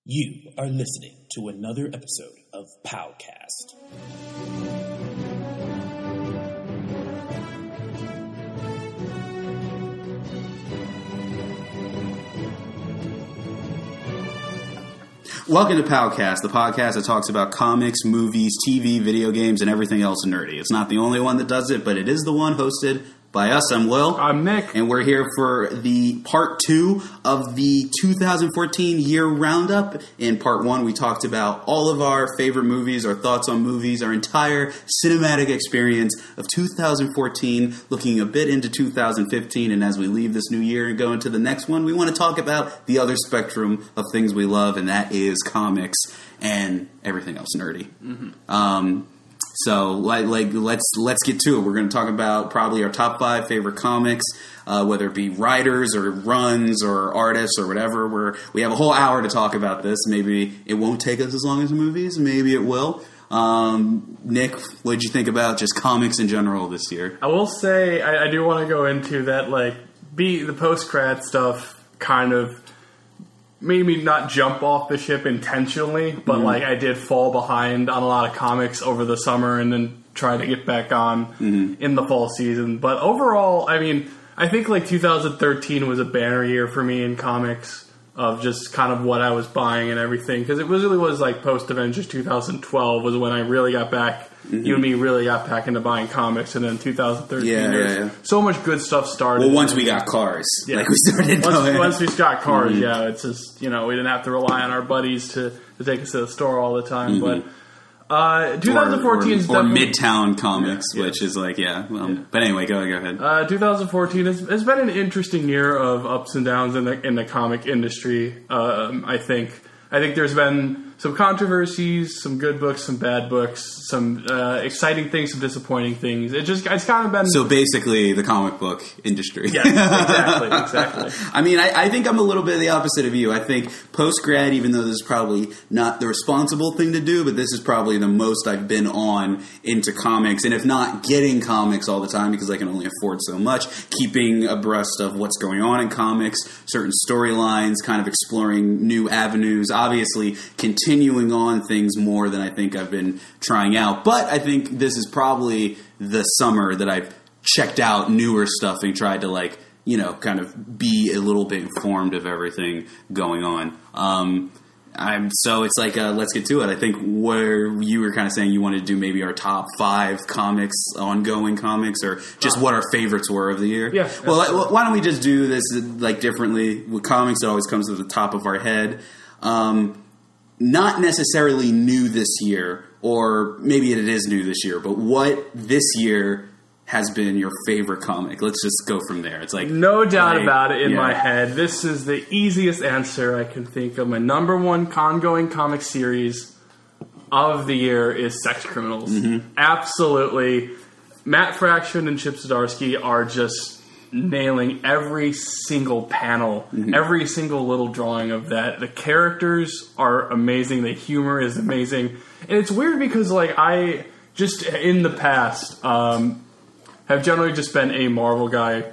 You are listening to another episode of Powcast. Welcome to Powcast, the podcast that talks about comics, movies, TV, video games, and everything else nerdy. It's not the only one that does it, but it is the one hosted by us. I'm Will. I'm Nick. And we're here for the part 2 of the 2014 year roundup. In part 1, we talked about all of our favorite movies, our thoughts on movies, our entire cinematic experience of 2014, looking a bit into 2015. And as we leave this new year and go into the next one, we want to talk about the other spectrum of things we love, and that is comics and everything else nerdy. Mm-hmm. So, let's get to it. We're going to talk about probably our top 5 favorite comics, whether it be writers or runs or artists or whatever. We have a whole hour to talk about this. Maybe it won't take us as long as the movies. Maybe it will. Nick, what did you think about just comics in general this year? I will say I do want to go into that, the post-grad stuff kind of made me not jump off the ship intentionally, but I did fall behind on a lot of comics over the summer and then try to get back on in the fall season. But overall, I mean, I think 2013 was a banner year for me in comics of just kind of what I was buying and everything, because it really was post-Avengers 2012 was when I really got back. You and me really got back into buying comics, and then 2013, so much good stuff started. Well, once we got cars, we started. Once we got cars, it's just we didn't have to rely on our buddies to take us to the store all the time. But 2014 is definitely Midtown Comics, which is But anyway, go ahead. 2014 has been an interesting year of ups and downs in the comic industry. I think there's been some controversies, some good books, some bad books, some exciting things, some disappointing things. It's kind of been... So basically the comic book industry. Yeah, exactly. I mean, I think I'm a little bit the opposite of you. I think post-grad, even though this is probably not the responsible thing to do, but this is probably the most I've been on into comics. And if not getting comics all the time, because I can only afford so much, keeping abreast of what's going on in comics, certain storylines, kind of exploring new avenues, obviously continuing on things more than I think I've been trying out. But I think this is probably the summer that I've checked out newer stuff and tried to kind of be a little bit informed of everything going on. So it's let's get to it. I think where you were kind of saying you wanted to do maybe our top 5 comics, ongoing comics, or just what our favorites were of the year. Yeah. Well, why don't we just do this differently? With comics, it always comes to the top of our head. Not necessarily new this year, or maybe it is new this year, but what this year has been your favorite comic? Let's just go from there. It's no doubt about it in my head. This is the easiest answer I can think of. My number one ongoing comic series of the year is Sex Criminals. Mm-hmm. Absolutely. Matt Fraction and Chip Zdarsky are just nailing every single panel, every single little drawing of that. The characters are amazing. The humor is amazing. And it's weird because, I just, in the past, have generally just been a Marvel guy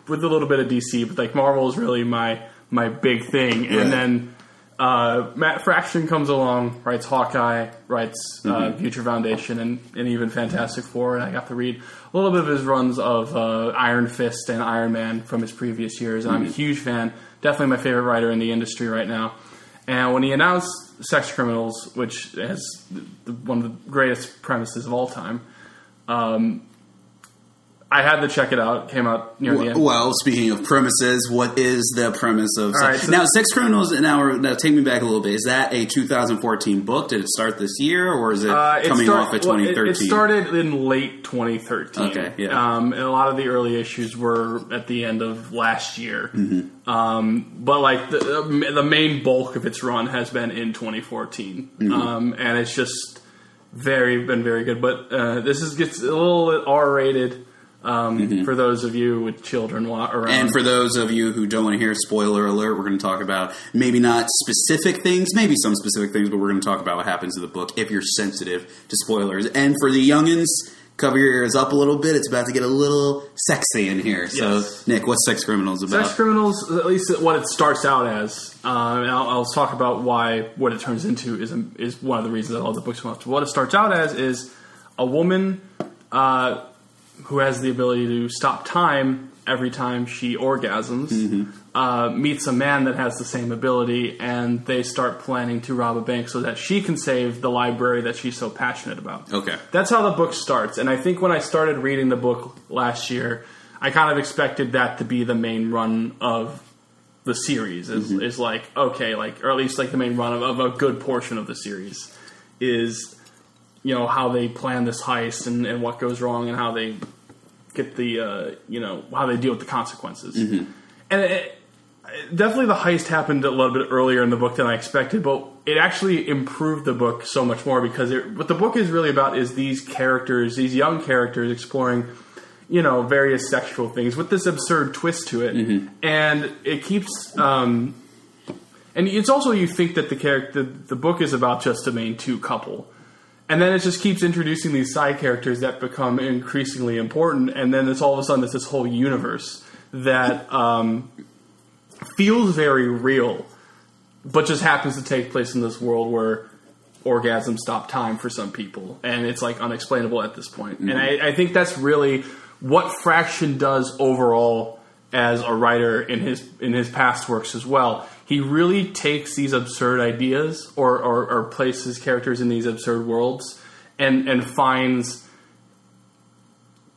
with a little bit of DC, but, Marvel is really my big thing. Yeah. And then Matt Fraction comes along, writes Hawkeye, writes Future Foundation, and even Fantastic Four, and I got to read a little bit of his runs of Iron Fist and Iron Man from his previous years, and I'm a huge fan. Definitely my favorite writer in the industry right now. And when he announced Sex Criminals, which has one of the greatest premises of all time, I had to check it out. It came out near the end. Well, speaking of premises, what is the premise of... Now, Sex Criminals, now take me back a little bit. Is that a 2014 book? Did it start this year, or is it coming off of 2013? It started in late 2013. Okay, yeah. And a lot of the early issues were at the end of last year. Mm-hmm. But, the main bulk of its run has been in 2014. Mm-hmm. And it's just been very good. But this gets a little bit R-rated. For those of you with children around. And for those of you who don't want to hear spoiler alert, we're going to talk about maybe not specific things, maybe some specific things, but we're going to talk about what happens in the book if you're sensitive to spoilers. And for the youngins, cover your ears up a little bit. It's about to get a little sexy in here. So, Nick, what's Sex Criminals about? Sex Criminals, at least what it starts out as, and I'll talk about what it turns into is one of the reasons I love the book so much. What it starts out as is a woman who has the ability to stop time every time she orgasms, meets a man that has the same ability, and they start planning to rob a bank so that she can save the library that she's so passionate about. Okay. That's how the book starts, and I think when I started reading the book last year, I kind of expected that to be the main run of the series, is like, okay, like, or at least like the main run of a good portion of the series is, you know, how they plan this heist and what goes wrong and how they get the, how they deal with the consequences. And definitely the heist happened a little bit earlier in the book than I expected, but it actually improved the book so much more because what the book is really about is these characters, these young characters exploring, various sexual things with this absurd twist to it. And it keeps, and it's also, you think that the book is about just a main two couple. And then it just keeps introducing these side characters that become increasingly important, and then it's all of a sudden it's this whole universe that feels very real, but just happens to take place in this world where orgasms stop time for some people, and it's like unexplainable at this point. And I think that's really what Fraction does overall as a writer in his past works as well. He really takes these absurd ideas or places characters in these absurd worlds and finds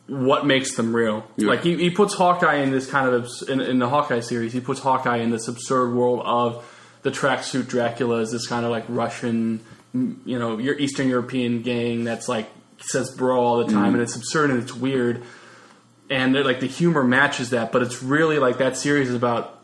what makes them real. Yeah. Like he puts Hawkeye in this kind of in the Hawkeye series. He puts Hawkeye in this absurd world of the tracksuit Dracula is this kind of like Russian, your Eastern European gang that's like says bro all the time, and it's absurd and it's weird, and like the humor matches that. But it's really like that series is about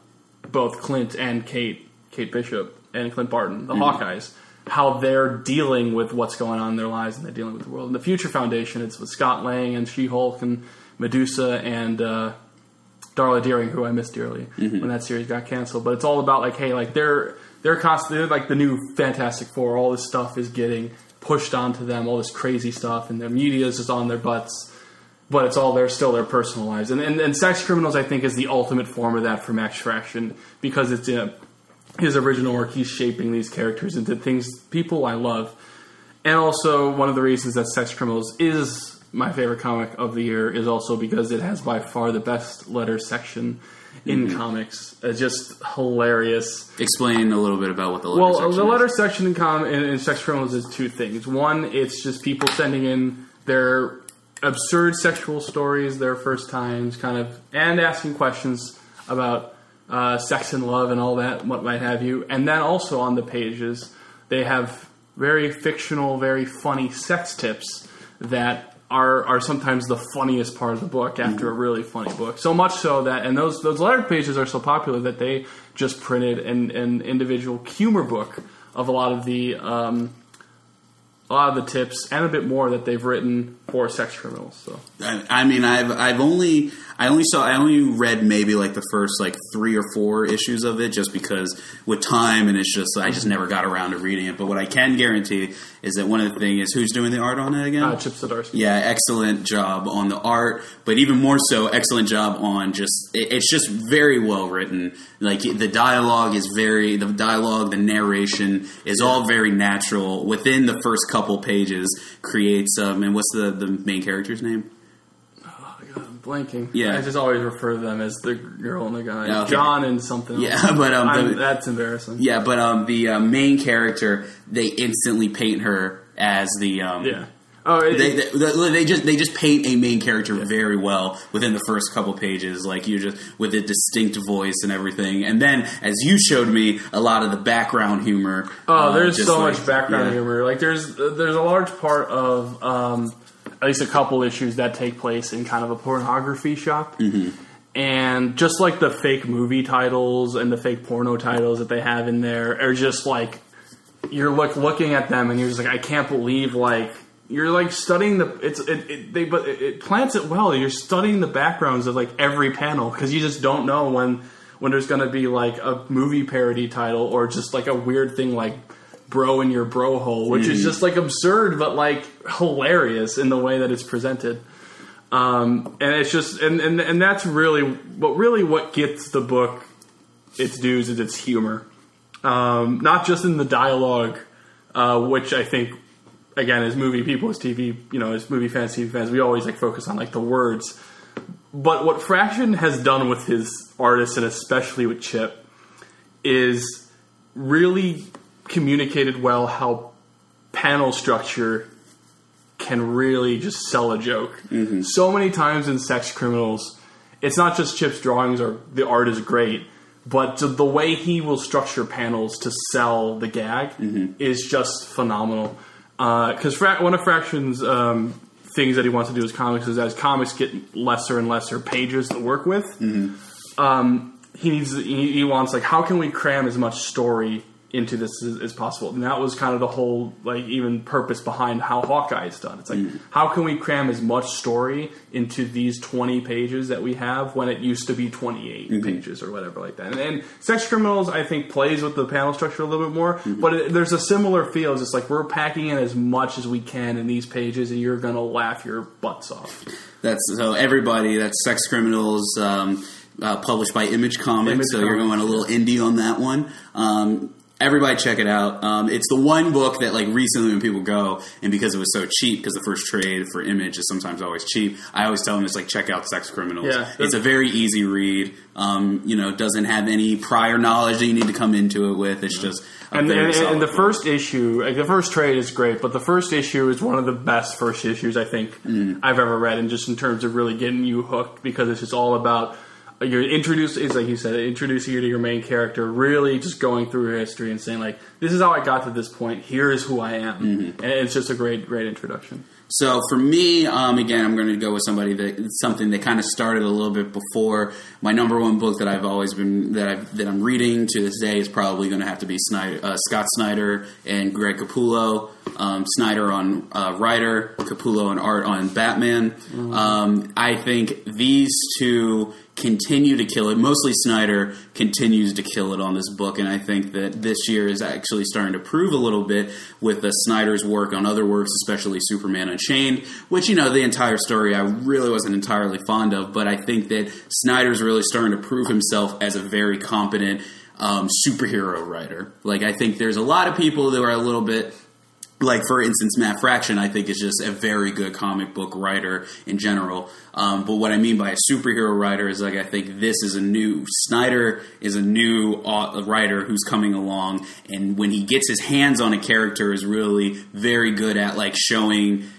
both Clint and Kate Bishop and Clint Barton, the Hawkeyes, how they're dealing with what's going on in their lives and they're dealing with the world. And the Future Foundation, it's with Scott Lang and She-Hulk and Medusa and Darla Deering, who I missed dearly when that series got canceled. But it's all about like, hey, like they're constantly like the new Fantastic Four. All this stuff is getting pushed onto them, all this crazy stuff, and the media is just on their butts. But it's all still their personal lives. And Sex Criminals, I think, is the ultimate form of that for Max Fraction, because it's his original work. He's shaping these characters into people I love. And also, one of the reasons that Sex Criminals is my favorite comic of the year is also because it has by far the best letter section in comics. It's just hilarious. Explain a little bit about what the letter section is. Well, the letter section in Sex Criminals is two things. One, it's just people sending in their absurd sexual stories, their first times, and asking questions about sex and love and all that, what might have you. And then also on the pages, they have very fictional, very funny sex tips that are sometimes the funniest part of the book after a really funny book. So much so that, and those letter pages are so popular that they just printed an individual humor book of a lot of the tips and a bit more that they've written for Sex Criminals. So I mean, I only read maybe like the first like 3 or 4 issues of it just because with time, and it's just I just never got around to reading it. But what I can guarantee is that one of the things is who's doing the art on it again? Chip Zdarsky. Yeah, excellent job on the art, but even more so, excellent job on it's just very well written. Like the dialogue, the narration is all very natural. Within the first couple pages, creates and what's the main character's name? I'm blanking. Yeah, I just always refer to them as the girl and the guy. Okay. John and something else. Yeah, but that's embarrassing. Yeah, but the main character, they instantly paint her as the yeah. They just paint a main character very well within the first couple pages, like you just with a distinct voice and everything. And then, as you showed me, a lot of the background humor. Oh, there's so much background humor. Like there's a large part of at least a couple issues that take place in kind of a pornography shop. And just like the fake movie titles and the fake porno titles that they have in there are just like you're looking at them and you're just like, I can't believe like. You're like studying but it plants it well. You're studying the backgrounds of like every panel because you just don't know when there's going to be like a movie parody title or just like a weird thing like bro in your bro hole, which is just like absurd but like hilarious in the way that it's presented. And it's just and that's really what gets the book its dues is its humor, not just in the dialogue, which I think again as movie people, as TV, as movie fans, TV fans, we always like focus on like the words. But what Fraction has done with his artists, and especially with Chip, is really communicated well how panel structure can really just sell a joke. Mm-hmm. So many times in Sex Criminals, it's not just Chip's drawings or the art is great, but the way he will structure panels to sell the gag is just phenomenal. Because one of Fraction's things that he wants to do with comics is as comics get lesser and lesser pages to work with, he wants like, how can we cram as much story into this as possible? And that was kind of the whole like even purpose behind how Hawkeye is done. It's like, how can we cram as much story into these 20 pages that we have when it used to be 28 pages or whatever like that. And Sex Criminals, I think, plays with the panel structure a little bit more, but there's a similar feel. It's just like we're packing in as much as we can in these pages and you're going to laugh your butts off. That's Sex Criminals, published by Image Comics, you're going a little indie on that one. Everybody check it out. It's the one book that, like, recently when people go, and because it was so cheap, because the first trade for Image is sometimes always cheap, I always tell them just, like, check out Sex Criminals. Yeah, it's a very easy read. Doesn't have any prior knowledge that you need to come into it with. It's just and the first issue, like, the first trade is great, but the first issue is one of the best first issues I think I've ever read, and just in terms of really getting you hooked, because it's just all about you're introduced, it's like you said, introducing you to your main character, really just going through her history and saying, like, this is how I got to this point, here is who I am. And it's just a great introduction. So for me, again, I'm going to go with something that kind of started a little bit before. My number one book that I've always been that I'm reading to this day is probably going to have to be Scott Snyder and Greg Capullo. Snyder on writer, Capullo on art on Batman. I think these two continue to kill it. Mostly Snyder continues to kill it on this book, and I think that this year is actually starting to prove a little bit with Snyder's work on other works, especially Superman Unchained, which, the entire story I really wasn't entirely fond of, but I think that Snyder's really starting to prove himself as a very competent superhero writer. Like, I think there's a lot of people that are a little bit, like, for instance, Matt Fraction, I think, is just a very good comic book writer in general. But what I mean by a superhero writer is, like, I think Snyder is a new writer who's coming along, and when he gets his hands on a character is really very good at, like, showing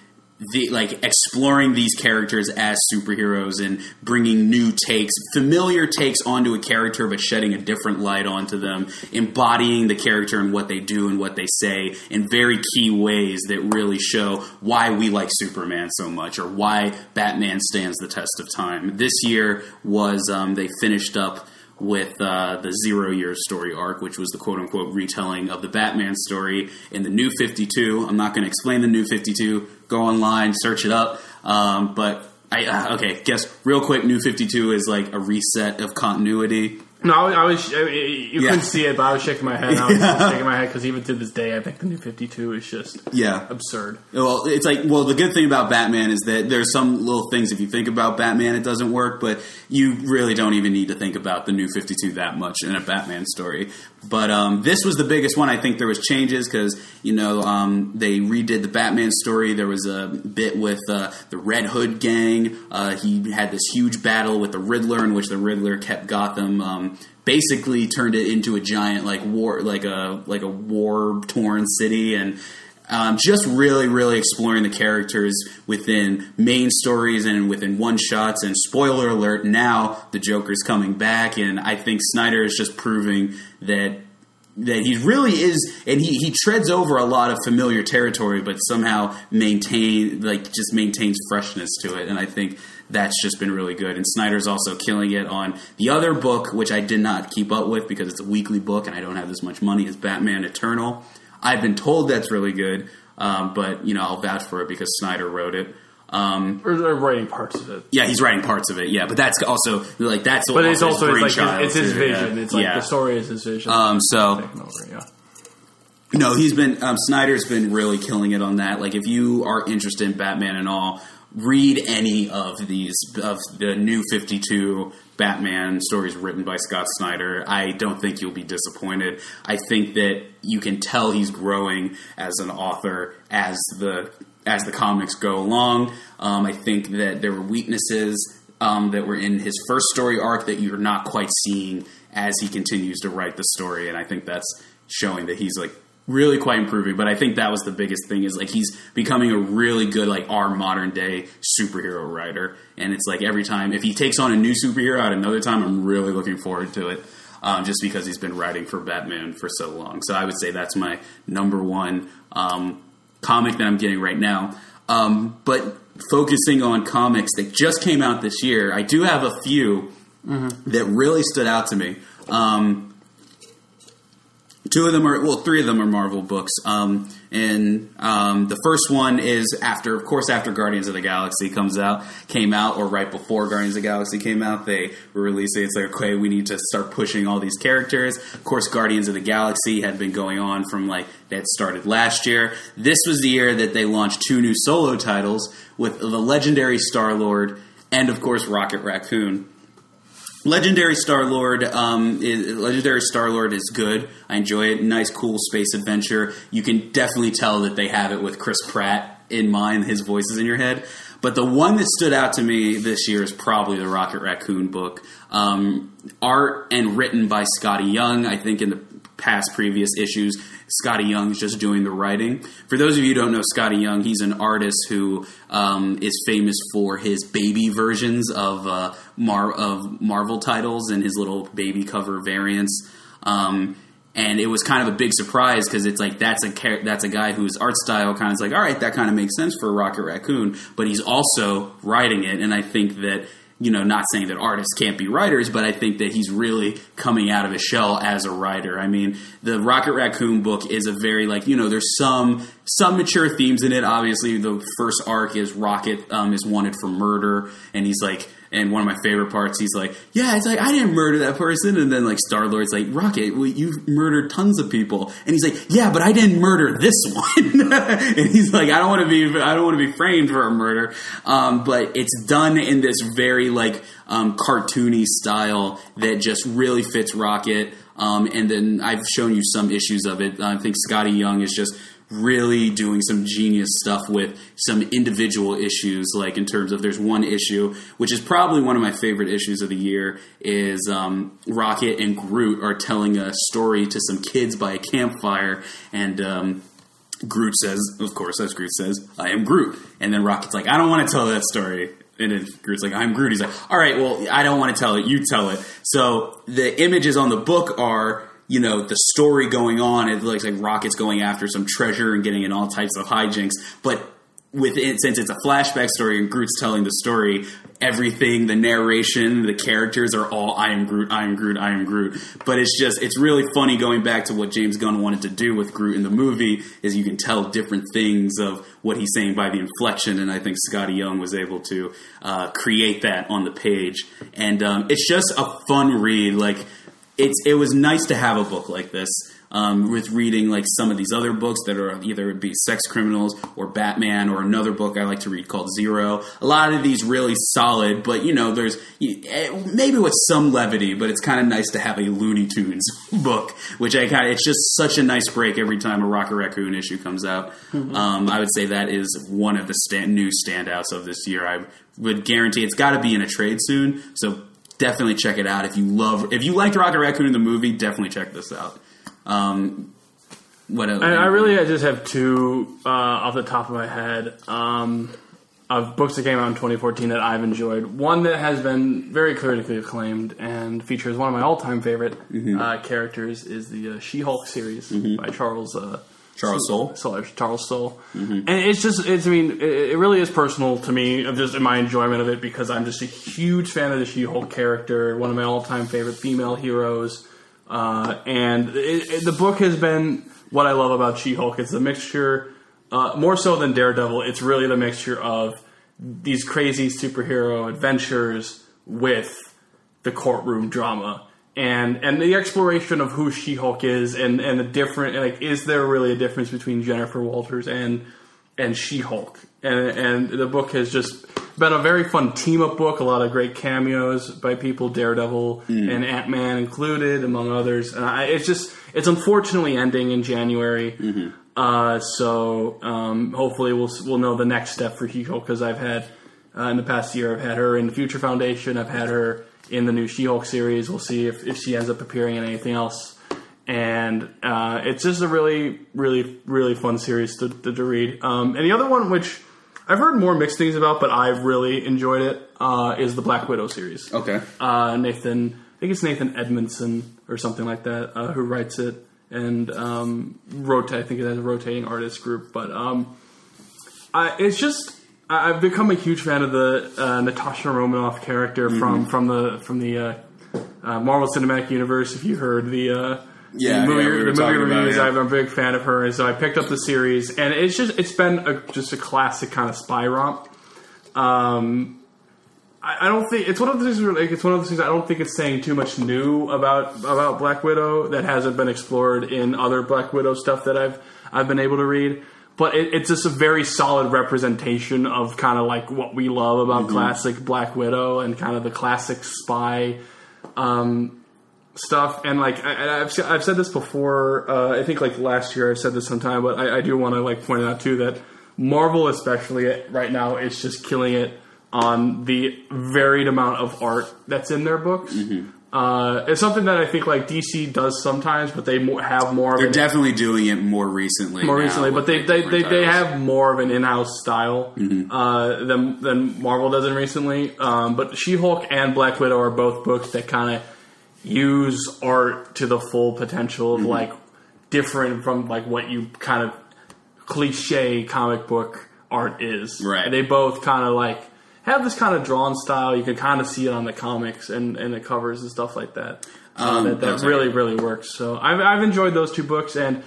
exploring these characters as superheroes and bringing new takes, familiar takes onto a character, but shedding a different light onto them, embodying the character and what they do and what they say in very key ways that really show why we like Superman so much or why Batman stands the test of time. This year was, they finished up with the 0 Year story arc, which was the quote-unquote retelling of the Batman story in the New 52. I'm not going to explain the New 52. Go online, search it up. But guess real quick, New 52 is like a reset of continuity. No, you couldn't see it, but I was shaking my head. I was shaking my head because even to this day, I think the New 52 is just absurd. Well, it's like, the good thing about Batman is that there's some little things, if you think about Batman, it doesn't work, but you really don't even need to think about the New 52 that much in a Batman story. But this was the biggest one. I think there was changes because, they redid the Batman story. There was a bit with the Red Hood gang. He had this huge battle with the Riddler in which the Riddler kept Gotham basically turned it into a giant war torn city, and just really, really exploring the characters within main stories and within one shots. And spoiler alert, now the Joker's coming back, and I think Snyder is just proving that he really is, and he treads over a lot of familiar territory, but somehow maintains freshness to it, and I think that's just been really good. And Snyder's also killing it on the other book, which I did not keep up with because it's a weekly book and I don't have this much money, is Batman Eternal. I've been told that's really good, but I'll vouch for it because Snyder wrote it. Or they're writing parts of it. Yeah, he's writing parts of it. Yeah, but that's also that's. But it's also it's his vision. It's like the story is his vision. No, he's been Snyder's been really killing it on that. Like, if you are interested in Batman and all, read any of the new 52 Batman stories written by Scott Snyder. I don't think you'll be disappointed. I think that you can tell he's growing as an author as the comics go along. I think that there were weaknesses that were in his first story arc that you're not quite seeing as he continues to write the story, and I think that's showing that he's like really quite improving. But I think that was the biggest thing, is like he's becoming a really good, like, our modern day superhero writer. And it's like every time, if he takes on a new superhero at another time, I'm really looking forward to it, just because he's been writing for Batman for so long. So I would say that's my number one comic that I'm getting right now. But focusing on comics that just came out this year, I do have a few that really stood out to me. Three of them are Marvel books. And the first one is after Guardians of the Galaxy came out, or right before Guardians of the Galaxy came out, they were releasing. It's like, okay, we need to start pushing all these characters. Of course, Guardians of the Galaxy had been going on from that started last year. This was the year that they launched 2 new solo titles with the legendary Star-Lord and, of course, Rocket Raccoon. Legendary Star-Lord is good. I enjoy it. Nice, cool space adventure. You can definitely tell that they have it with Chris Pratt in mind. His voice is in your head. But the one that stood out to me this year is probably the Rocket Raccoon book. Art and written by Scotty Young. I think in the previous issues, Scotty Young is just doing the writing. For those of you who don't know Scotty Young, he's an artist who is famous for his baby versions of Marvel titles and his little baby cover variants. And it was kind of a big surprise, because it's like that's a guy whose art style kind of is like, all right, that kind of makes sense for Rocket Raccoon, but he's also writing it. And I think that, not saying that artists can't be writers, but I think that he's really coming out of his shell as a writer. I mean, the Rocket Raccoon book is a very, there's some mature themes in it. Obviously, the first arc is Rocket is wanted for murder, and he's like, and one of my favorite parts, he's like, yeah, it's like, I didn't murder that person. And then, Star-Lord's like, Rocket, well, you've murdered tons of people. And he's like, yeah, but I didn't murder this one. And he's like, I don't want to be framed for a murder. But it's done in this very, cartoony style that just really fits Rocket. And then I've shown you some issues of it. I think Scotty Young is just really doing some genius stuff with some individual issues, in terms of, there's one issue, which is probably one of my favorite issues of the year, is Rocket and Groot are telling a story to some kids by a campfire, and Groot says, of course, as Groot says, I am Groot. And then Rocket's like, I don't want to tell that story. And then Groot's like, I'm Groot. He's like, all right, well, I don't want to tell it. You tell it. So the images on the book are, the story going on. It looks like Rocket's going after some treasure and getting in all types of hijinks. But since it's a flashback story and Groot's telling the story, everything, the narration, the characters are all, I am Groot, I am Groot, I am Groot. But it's really funny going back to what James Gunn wanted to do with Groot in the movie, is you can tell different things of what he's saying by the inflection, and I think Scotty Young was able to create that on the page. And it's just a fun read. It was nice to have a book like this, with reading some of these other books that are either be Sex Criminals or Batman, or another book I like to read called Zero. A lot of these really solid, but there's maybe with some levity, but it's kind of nice to have a Looney Tunes book, which it's just such a nice break every time a Rocket Raccoon issue comes out. Mm-hmm. I would say that is one of the new standouts of this year. I would guarantee it's got to be in a trade soon, so definitely check it out. If you liked Rocket Raccoon in the movie, definitely check this out. What else? I just have 2 off the top of my head of books that came out in 2014 that I've enjoyed. One that has been very critically acclaimed and features one of my all-time favorite characters is the She-Hulk series by Charles Soule. Mm-hmm. And it really is personal to me, of just in my enjoyment of it, because I'm just a huge fan of the She-Hulk character, one of my all-time favorite female heroes. And the book has been what I love about She-Hulk. It's a mixture, more so than Daredevil, it's really the mixture of these crazy superhero adventures with the courtroom drama. and the exploration of who She-Hulk is, and the different, like, is there really a difference between Jennifer Walters and She-Hulk? And the book has just been a very fun team-up book, a lot of great cameos by people, Daredevil and Ant-Man included, among others. And it's unfortunately ending in January. So hopefully we'll know the next step for She-Hulk, because I've had, in the past year, I've had her in the Future Foundation, I've had her in the new She-Hulk series. We'll see if she ends up appearing in anything else. And it's just a really, really, really fun series to read. And the other one, which I've heard more mixed things about, but I've really enjoyed it, is the Black Widow series. Okay. I think it's Nathan Edmondson or something like that, who writes it. And I think it has a rotating artist group. But I've become a huge fan of the Natasha Romanoff character from the Marvel Cinematic Universe. If you heard the movie reviews, I'm a big fan of her, and so I picked up the series, and it's been just a classic kind of spy romp. I don't think it's one of those things. I don't think it's saying too much new about Black Widow that hasn't been explored in other Black Widow stuff that I've been able to read. But it's just a very solid representation of kind of like what we love about classic Black Widow and kind of the classic spy stuff. And like I've said this before. I think like last year I said this sometime, but I do want to like point out too that Marvel, especially right now, is just killing it on the varied amount of art that's in their books. It's something that I think like DC does sometimes, but they have more. They're definitely doing it more recently. But they have more of an in-house style than Marvel does recently. But She-Hulk and Black Widow are both books that kind of use art to the full potential of like different from like what you kind of cliche comic book art is. Right. They both kind of like have this kind of drawn style. You can kind of see it on the comics and the covers and stuff like that. That really, really works. So I've enjoyed those two books, and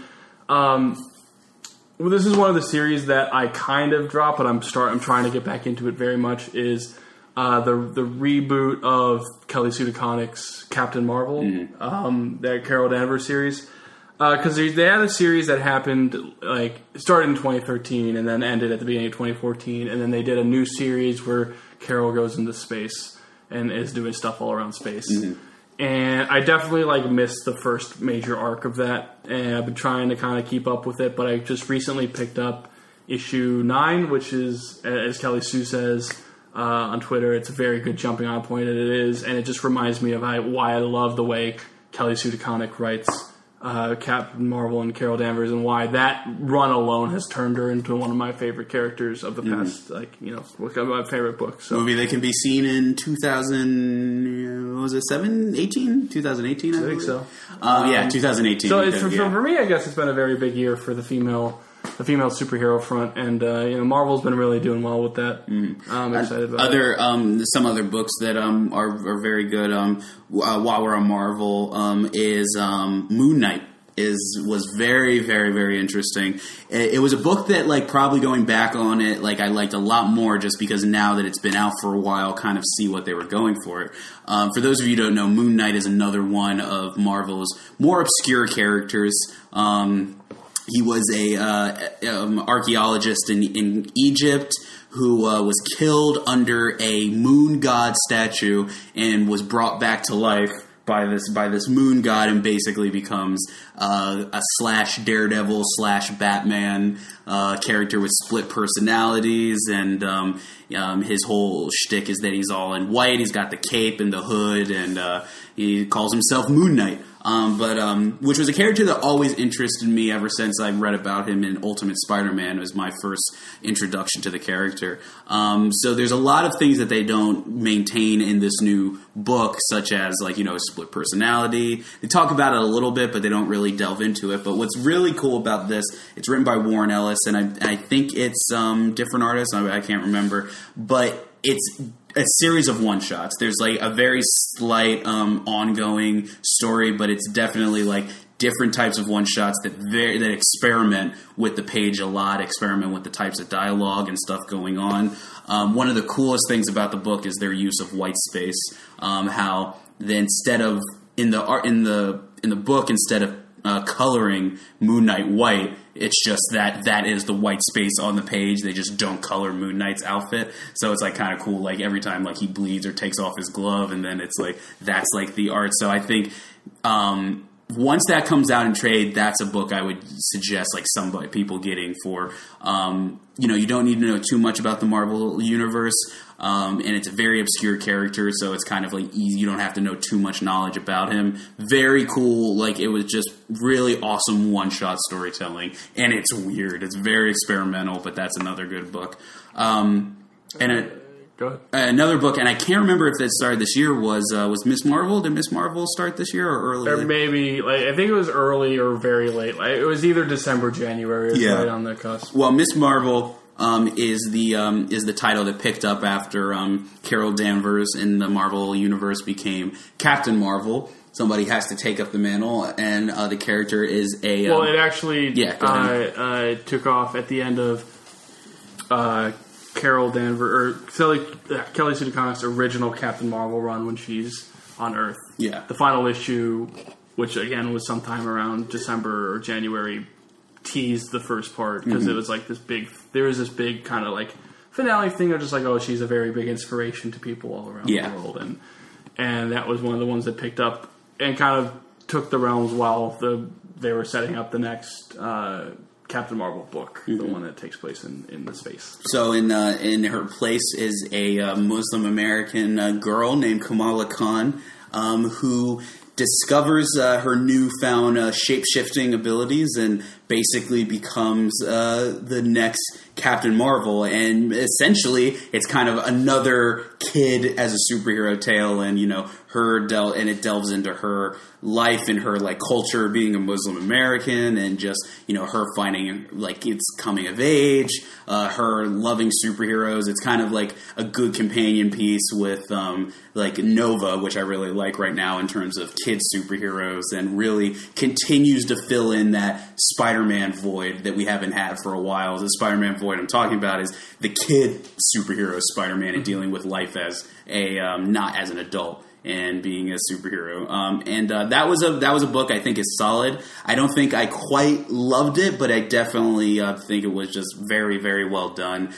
this is one of the series that I kind of dropped, but I'm trying to get back into it very much. Is the reboot of Kelly Sue DeConnick's Captain Marvel, that Carol Danvers series. Because they had a series that happened, like, started in 2013 and then ended at the beginning of 2014. And then they did a new series where Carol goes into space and is doing stuff all around space. And I definitely, like, missed the first major arc of that. And I've been trying to kind of keep up with it. But I just recently picked up issue 9, which is, as Kelly Sue says on Twitter, it's a very good jumping on point, and it is. And it just reminds me of why I love the way Kelly Sue DeConnick writes Captain Marvel and Carol Danvers, and why that run alone has turned her into one of my favorite characters of the past, like, you know, one of my favorite books. So. Movie that can be seen in 2018? 2018, I think so. 2018. So for me, I guess it's been a very big year for the female superhero front, and Marvel's been really doing well with that. I'm excited about some other books that are very good. While we're on Marvel, is Moon Knight was very, very, very interesting. It was a book that, like, probably going back on it, like, I liked a lot more just because now that it's been out for a while, kind of see what they were going for it. For those of you who don't know, Moon Knight is another one of Marvel's more obscure characters. He was a archaeologist in Egypt who was killed under a moon god statue and was brought back to life by this moon god, and basically becomes a / Daredevil / Batman character with split personalities, and his whole shtick is that he's all in white. He's got the cape and the hood, and he calls himself Moon Knight. Which was a character that always interested me ever since I read about him in Ultimate Spider-Man. It was my first introduction to the character. So there's a lot of things that they don't maintain in this new book, such as, like, split personality. They talk about it a little bit, but they don't really delve into it. But what's really cool about this, it's written by Warren Ellis, and I think it's different artists. I can't remember, but it's a series of one-shots. There's, like, a very slight ongoing story, but it's definitely, like, different types of one-shots that experiment with the page a lot, experiment with the types of dialogue and stuff going on. One of the coolest things about the book is their use of white space, how instead of in the book, instead of coloring Moon Knight white, it's just that is the white space on the page. They just don't color Moon Knight's outfit, so it's like kind of cool. Like every time like he bleeds or takes off his glove, and then it's like that's like the art. So I think once that comes out in trade, that's a book I would suggest like people getting for. You don't need to know too much about the Marvel universe, and it's a very obscure character, so it's kind of like easy. You don't have to know too much knowledge about him. Very cool. Like it was just really awesome one-shot storytelling, and it's weird. It's very experimental, but that's another good book. Go ahead. Another book, and I can't remember if it started this year, was Miss Marvel. Did Miss Marvel start this year or early? Or maybe, I think it was early or very late. It was either December, January. It was right on the cusp. Well, Miss Marvel is the title that picked up after Carol Danvers in the Marvel universe became Captain Marvel. Somebody has to take up the mantle, and the character is a... Well, it actually took off at the end of... Carol Danvers or Kelly Sue DeConnick's original Captain Marvel run when she's on Earth. Yeah. The final issue, which again was sometime around December or January, teased the first part because it was like there was this big kind of like finale thing of just like, oh, she's a very big inspiration to people all around the world, and that was one of the ones that picked up and kind of took the realms while they were setting up the next Captain Marvel book, the one that takes place in the space. So in her place is a Muslim American girl named Kamala Khan, who discovers her newfound shape-shifting abilities and basically becomes the next Captain Marvel. And essentially, it's kind of another kid as a superhero tale, and it delves into her life and her like culture, being a Muslim American, and just her finding like it's coming of age, her loving superheroes. It's kind of like a good companion piece with like Nova, which I really like right now in terms of kids superheroes, and really continues to fill in that Spider-Man void that we haven't had for a while. The Spider-Man void I'm talking about is the kid superhero Spider-Man and dealing with life as a not as an adult and being a superhero. That was a book I think is solid. I don't think I quite loved it, but I definitely think it was just very, very well done.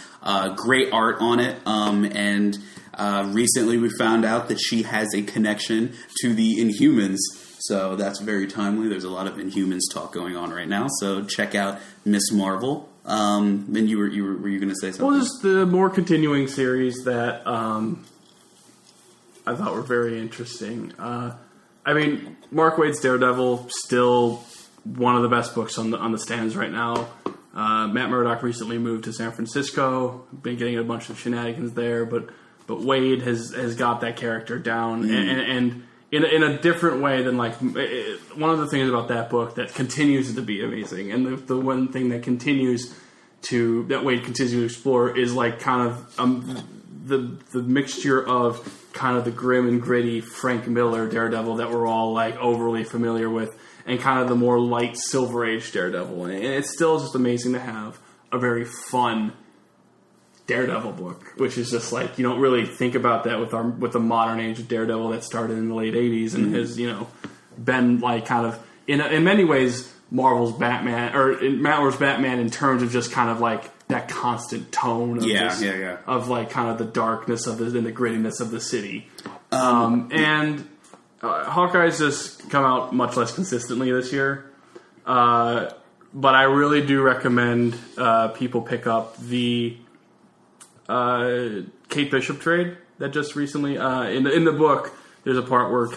Great art on it. And recently we found out that she has a connection to the Inhumans. So that's very timely. There's a lot of Inhumans talk going on right now. So check out Miss Marvel. And were you going to say something? Well, just the more continuing series that I thought were very interesting. I mean, Mark Waid's Daredevil, still one of the best books on the stands right now. Matt Murdock recently moved to San Francisco. Been getting a bunch of shenanigans there, but Waid has got that character down, and in a different way than like one of the things about that book that continues to be amazing, and the one thing that Waid continues to explore is like kind of the mixture of kind of the grim and gritty Frank Miller Daredevil that we're all like overly familiar with, and kind of the more light Silver Age Daredevil. And it's still just amazing to have a very fun Daredevil book, which is just like, you don't really think about that with the modern age of Daredevil that started in the late 80s and has, been like kind of in many ways Marvel's Batman, or Marvel's Batman in terms of just kind of like that constant tone of of like kind of the darkness of and the grittiness of the city. And Hawkeye's just come out much less consistently this year. But I really do recommend people pick up the Kate Bishop trade that just recently in the book. There's a part where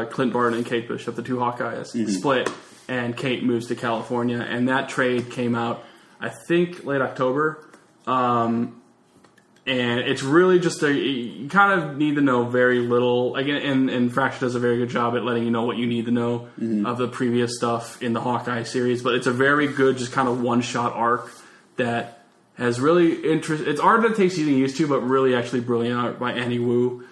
Clint Barton and Kate Bishop, the two Hawkeyes, split, and Kate moves to California, and that trade came out I think late October. And it's really just you kind of need to know very little. Again, and Fraction does a very good job at letting you know what you need to know of the previous stuff in the Hawkeye series. But it's a very good, just kind of one-shot arc that has really It's art that takes getting used to, but really actually brilliant art by Annie Wu.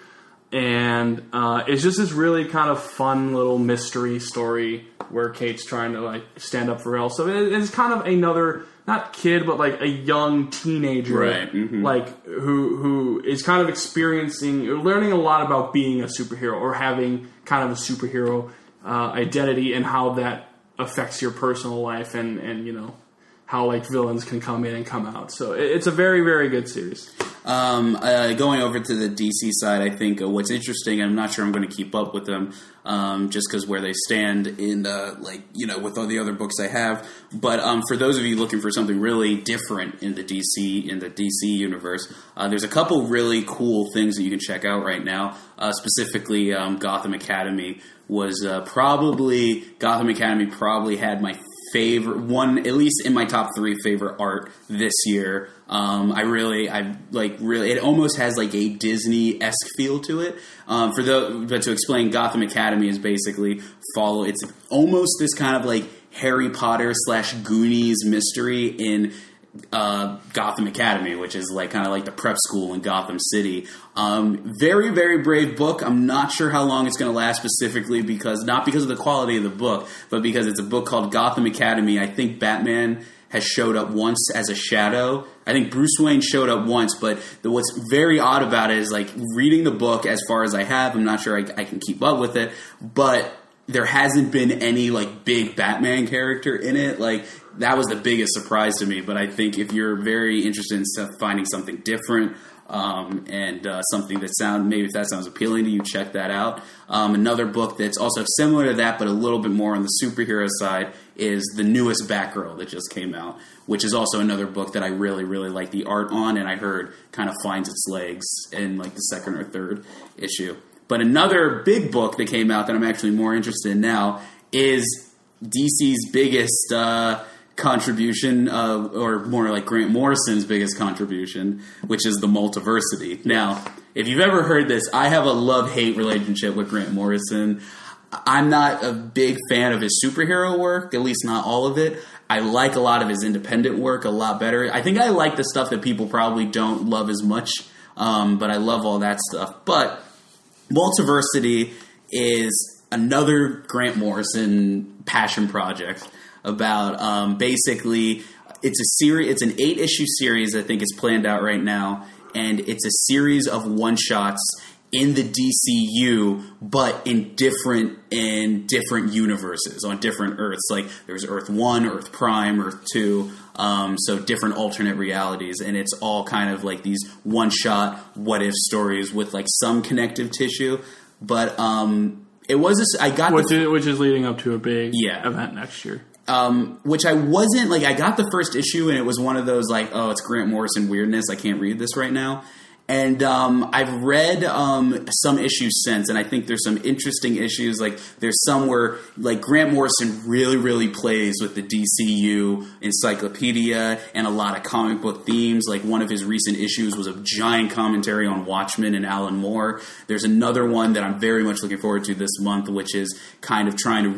And it's just this really kind of fun little mystery story where Kate's trying to like stand up for herself. So it's kind of another not kid, but like a young teenager, right? Mm-hmm. Like who is kind of experiencing, or learning a lot about being a superhero or having kind of a superhero identity, and how that affects your personal life, and you know how like villains can come in and come out. So it's a very, very good series. Going over to the DC side, I think what's interesting, I'm not sure I'm going to keep up with them, just because where they stand in, with all the other books I have. But for those of you looking for something really different in the DC universe, there's a couple really cool things that you can check out right now. Specifically, Gotham Academy probably had my favorite one, at least in my top 3 favorite art this year. It almost has like a Disney-esque feel to it. But to explain, Gotham Academy is basically it's almost this kind of like Harry Potter / Goonies mystery in Gotham Academy, which is like kind of like the prep school in Gotham City. Very, very brave book. I'm not sure how long it's going to last, specifically not because of the quality of the book, but because it's a book called Gotham Academy. I think Batman has showed up once as a shadow. I think Bruce Wayne showed up once, but what's very odd about it is like reading the book as far as I have. I'm not sure I can keep up with it, but there hasn't been any like big Batman character in it. Like that was the biggest surprise to me. But I think if you're very interested in finding something different, and something that sounds appealing to you, check that out. Another book that's also similar to that, but a little bit more on the superhero side, is the newest Batgirl that just came out, which is also another book that I really, really like the art on, and I heard kind of finds its legs in like the 2nd or 3rd issue. But another big book that came out that I'm actually more interested in now is DC's biggest contribution, or more like Grant Morrison's biggest contribution, which is the Multiversity. Now, if you've ever heard this, I have a love-hate relationship with Grant Morrison. I'm not a big fan of his superhero work, at least not all of it. I like a lot of his independent work a lot better. I think I like the stuff that people probably don't love as much, but I love all that stuff. But Multiversity is another Grant Morrison passion project about basically it's a series. It's an 8-issue series. I think it's planned out right now, and it's a series of one-shots in the DCU, but in different universes on different Earths. Like there's Earth 1, Earth Prime, Earth 2, so different alternate realities, and it's all kind of like these one-shot what-if stories with like some connective tissue. But it was this. Which is leading up to a big event next year. Which I wasn't like. I got the first issue, and it was one of those like, oh, it's Grant Morrison weirdness. I can't read this right now. And I've read some issues since, and I think there's some interesting issues. Like there's some where like Grant Morrison really, really plays with the DCU encyclopedia and a lot of comic book themes. Like one of his recent issues was a giant commentary on Watchmen and Alan Moore. There's another one that I'm very much looking forward to this month, which is kind of trying to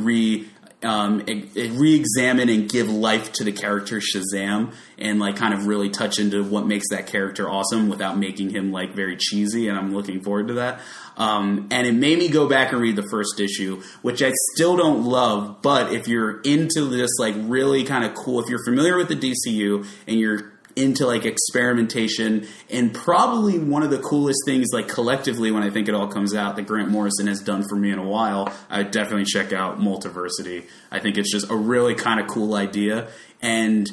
re-examine and give life to the character Shazam, and like kind of really touch into what makes that character awesome without making him like very cheesy, and I'm looking forward to that. And it made me go back and read the first issue, which I still don't love, but if you're into this like really kind of cool, if you're familiar with the DCU and you're into like experimentation, and probably one of the coolest things like collectively when I think it all comes out that Grant Morrison has done for me in a while, I would definitely check out Multiversity. I think it's just a really kind of cool idea, and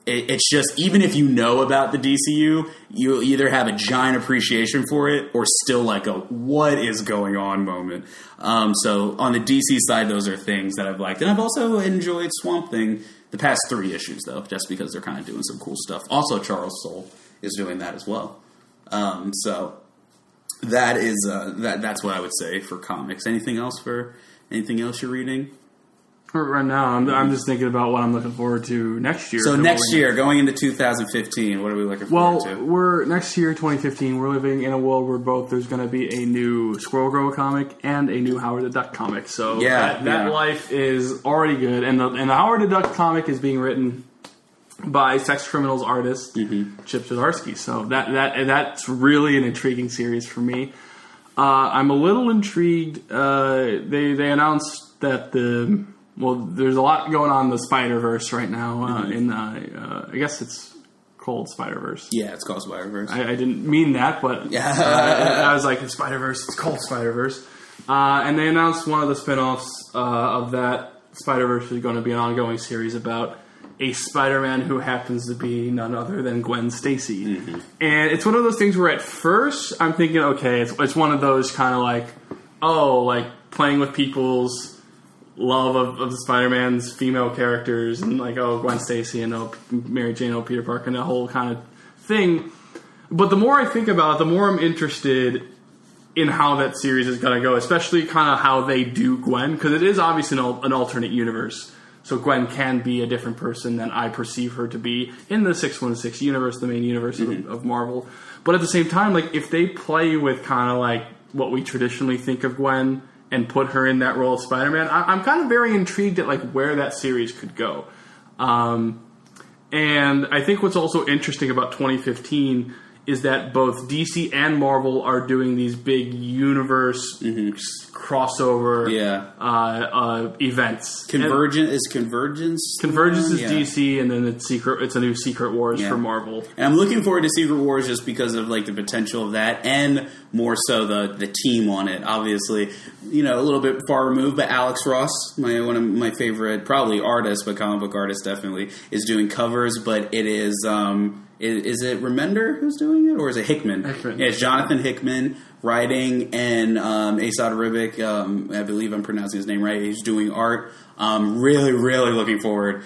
it's just, even if you know about the DCU, you either have a giant appreciation for it or still like a what is going on moment. So on the DC side, those are things that I've liked, and I've also enjoyed Swamp Thing the past 3 issues, though, just because they're kind of doing some cool stuff. Also, Charles Soule is doing that as well. So that is that's what I would say for comics. Anything else you're reading? Right now, I'm just thinking about what I'm looking forward to next year. So next year, going into 2015, what are we looking forward to? Next year, 2015, we're living in a world where both there's going to be a new Squirrel Girl comic and a new Howard the Duck comic. So that life is already good. And the Howard the Duck comic is being written by Sex Criminals artist Chip Zdarsky. So that's really an intriguing series for me. I'm a little intrigued. They announced that the well, there's a lot going on in the Spider-Verse right now. I guess it's called Spider-Verse. Yeah, it's called Spider-Verse. I didn't mean that, but I was like, it's Spider-Verse. It's called Spider-Verse. And they announced one of the spin-offs of that Spider-Verse is going to be an ongoing series about a Spider-Man who happens to be none other than Gwen Stacy. Mm-hmm. And it's one of those things where at first I'm thinking, okay, it's one of those kind of like, like playing with people's love of the Spider-Man's female characters and like, Gwen Stacy and Mary Jane, Peter Parker, and that whole kind of thing. But the more I think about it, the more I'm interested in how that series is going to go, especially kind of how they do Gwen, because it is obviously an alternate universe. So Gwen can be a different person than I perceive her to be in the 616 universe, the main universe of Marvel. But at the same time, like if they play with kind of like what we traditionally think of Gwen and put her in that role of Spider-Man, I'm kind of very intrigued at like where that series could go. And I think what's also interesting about 2015 is that both DC and Marvel are doing these big universe crossover events. Convergence is Convergence? Convergence is DC, and then it's a new Secret Wars for Marvel. And I'm looking forward to Secret Wars just because of like the potential of that, and more so the team on it. Obviously, a little bit far removed, but Alex Ross, one of my favorite, probably artists, but comic book artist definitely, is doing covers. But it is. Is it Remender who's doing it, or is it Hickman? Hickman. Yeah, it's Jonathan Hickman writing, and Asad Ribic, I believe I'm pronouncing his name right. He's doing art. Really, really looking forward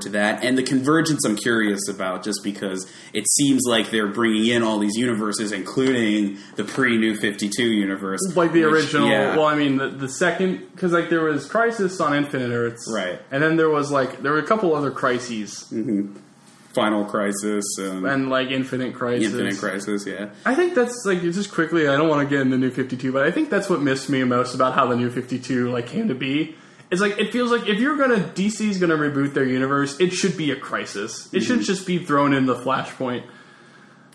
to that. And the Convergence I'm curious about, just because it seems like they're bringing in all these universes, including the pre-New 52 universe. Like the original. Yeah. Well, I mean, the second, because like there was Crisis on Infinite Earths. Right. And then there were a couple other crises. Mm-hmm. Final Crisis and like Infinite Crisis. Infinite Crisis, yeah. I think that's like, just quickly, I don't want to get into New 52, but I think that's what missed me most about how the New 52 like came to be. It's like, it feels like if DC's gonna reboot their universe, it should be a crisis. It shouldn't just be thrown in the Flashpoint.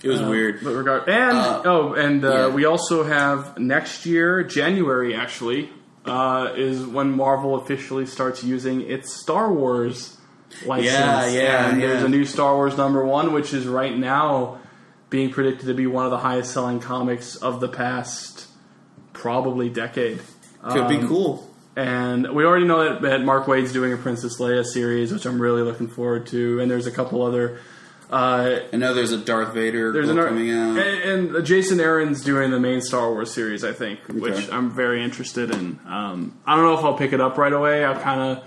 It was weird. But we also have next year, January actually, is when Marvel officially starts using its Star Wars license. And there's a new Star Wars #1, which is right now being predicted to be one of the highest selling comics of the past probably decade. Could be cool. And we already know that Mark Waid's doing a Princess Leia series, which I'm really looking forward to. And there's a couple other. I know there's a Darth Vader coming out. And Jason Aaron's doing the main Star Wars series, I think, which I'm very interested in. I don't know if I'll pick it up right away. I'll kind of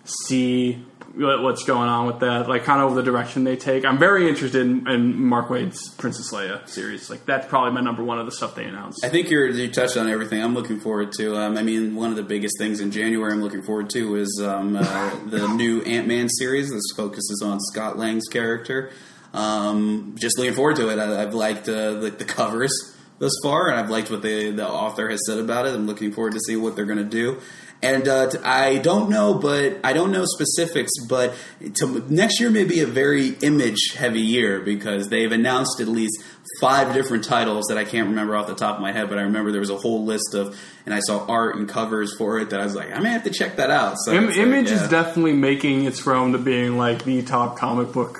see what's going on with that, like kind of the direction they take. I'm very interested in Mark Waid's Princess Leia series. Like that's probably my #1 of the stuff they announced. I think you touched on everything I'm looking forward to. I mean, one of the biggest things in January I'm looking forward to is the new Ant-Man series. This focuses on Scott Lang's character. Just looking forward to it. I've liked the covers thus far, and I've liked what the author has said about it. I'm looking forward to see what they're going to do. And I don't know specifics, but next year may be a very image-heavy year because they've announced at least 5 different titles that I can't remember off the top of my head, but I remember there was a whole list of, and I saw art and covers for it that I was like, I may have to check that out. So Image is definitely making its round to being like the top comic book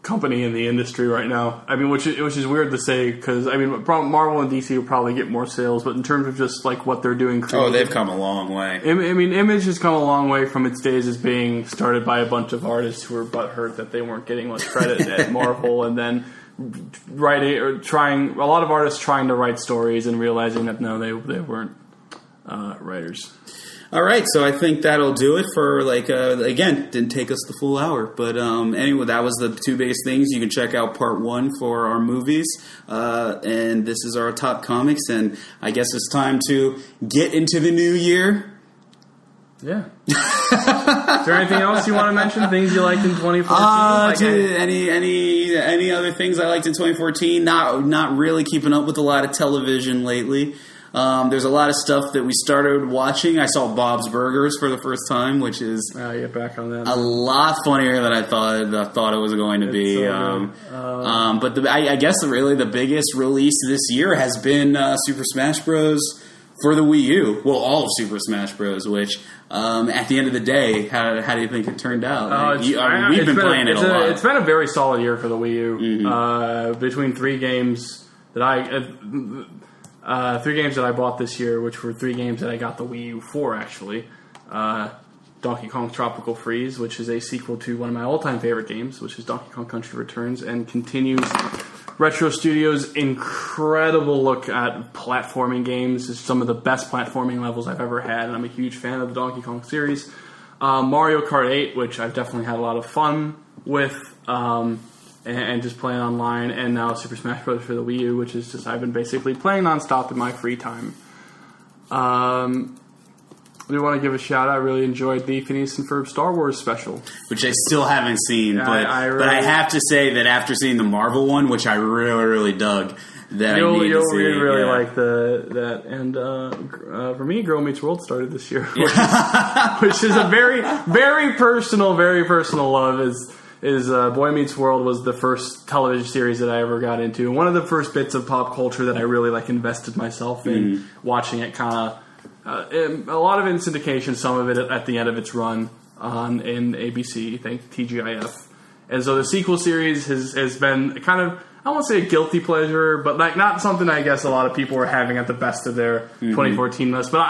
company in the industry right now. I mean, which is weird to say because I mean, Marvel and DC will probably get more sales, but in terms of just like what they're doing, they've come a long way. I mean, Image has come a long way from its days as being started by a bunch of artists who were butthurt that they weren't getting much credit at Marvel, and then writing or trying a lot of artists trying to write stories and realizing that no, they weren't writers. All right, so I think that'll do it for, again, didn't take us the full hour. But anyway, that was the 2 biggest things. You can check out part 1 for our movies. And this is our top comics. And I guess it's time to get into the new year. Yeah. Is there anything else you want to mention? Things you liked in 2014? Any other things I liked in 2014? Not really keeping up with a lot of television lately. There's a lot of stuff that we started watching. I saw Bob's Burgers for the first time, which is back on that. A lot funnier than I thought it was going to be. But I guess really the biggest release this year has been Super Smash Bros. for the Wii U. Well, all of Super Smash Bros. Which, at the end of the day, how do you think it turned out? We've been playing it a lot. It's been a very solid year for the Wii U. Mm-hmm. Between three games that I bought this year, which were 3 games that I got the Wii U for, actually. Donkey Kong Tropical Freeze, which is a sequel to one of my all-time favorite games, which is Donkey Kong Country Returns, and continues Retro Studios' incredible look at platforming games. It's some of the best platforming levels I've ever had, and I'm a huge fan of the Donkey Kong series. Mario Kart 8, which I've definitely had a lot of fun with, and just playing online, and now Super Smash Bros. For the Wii U, which is just I've been basically playing nonstop in my free time. I do want to give a shout out. I really enjoyed the Phineas and Ferb Star Wars special, which I still haven't seen, but I have to say that after seeing the Marvel one, which I really, really dug, that you'll really like that. And for me, Girl Meets World started this year, which is a very, very personal love. Is Boy Meets World was the first television series that I ever got into, and one of the first bits of pop culture that I really invested myself in, watching it kind of. A lot of it in syndication, some of it at the end of its run in ABC, thank TGIF. And so the sequel series has been kind of, I won't say a guilty pleasure, but not something I guess a lot of people were having at the best of their 2014 list. But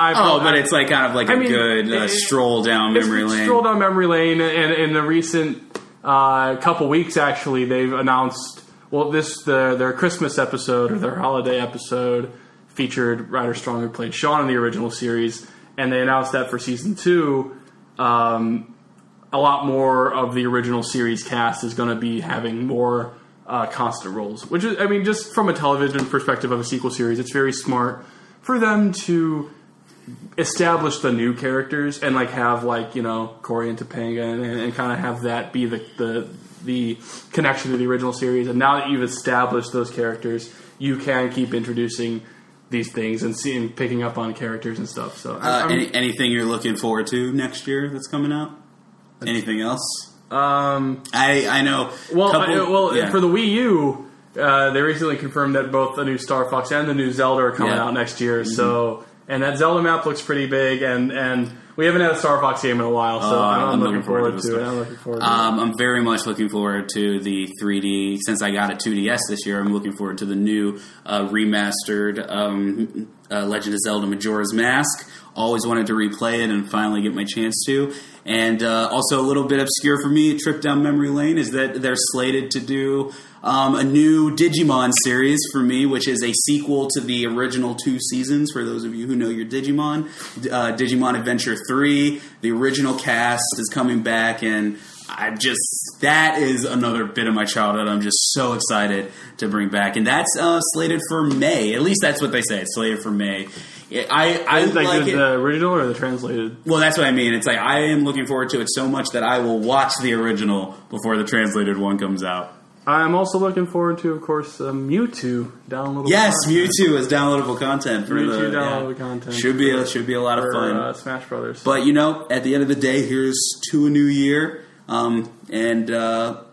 it's kind of a good stroll down memory lane. Stroll down memory lane, and in the recent couple weeks, actually, they've announced, their Christmas episode or their holiday episode featured Ryder Strong, who played Sean in the original series, and they announced that for season 2, a lot more of the original series cast is going to be having more constant roles. Which is, just from a television perspective of a sequel series, it's very smart for them to establish the new characters and have Corey and Topanga and kind of have that be the connection to the original series. And now that you've established those characters, you can keep introducing these things and picking up on characters and stuff. So, anything you're looking forward to next year that's coming out? Anything else? I know. For the Wii U, they recently confirmed that both the new Star Fox and the new Zelda are coming out next year. Mm-hmm. So, and that Zelda map looks pretty big, and we haven't had a Star Fox game in a while, so I'm looking forward to it. I'm very much looking forward to the 3D. Since I got a 2DS this year, I'm looking forward to the new remastered Legend of Zelda Majora's Mask. Always wanted to replay it and finally get my chance to. And also a little bit obscure for me, a trip down memory lane, is that they're slated to do a new Digimon series for me, which is a sequel to the original 2 seasons, for those of you who know your Digimon. Digimon Adventure 3, the original cast is coming back, and that is another bit of my childhood I'm just so excited to bring back. And that's slated for May. At least that's what they say. It's slated for May. I like it. The original or the translated? Well, that's what I mean. It's I am looking forward to it so much that I will watch the original before the translated one comes out. I'm also looking forward to, of course, Mewtwo downloadable. Yes, content. Mewtwo is downloadable content for downloadable content. Should be a lot of fun. Smash Brothers. But at the end of the day, here's to a new year, and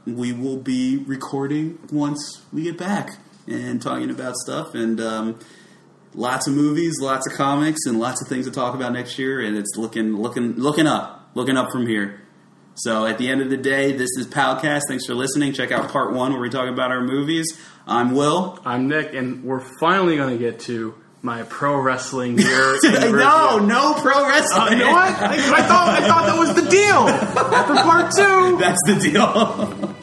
we will be recording once we get back and talking about stuff and. Lots of movies, lots of comics, and lots of things to talk about next year, and it's looking up from here. So at the end of the day, this is Powcast. Thanks for listening. Check out part 1 where we talk about our movies. I'm Will. I'm Nick, and we're finally going to get to my pro wrestling year. No pro wrestling. You know what? I thought that was the deal. After part 2. That's the deal.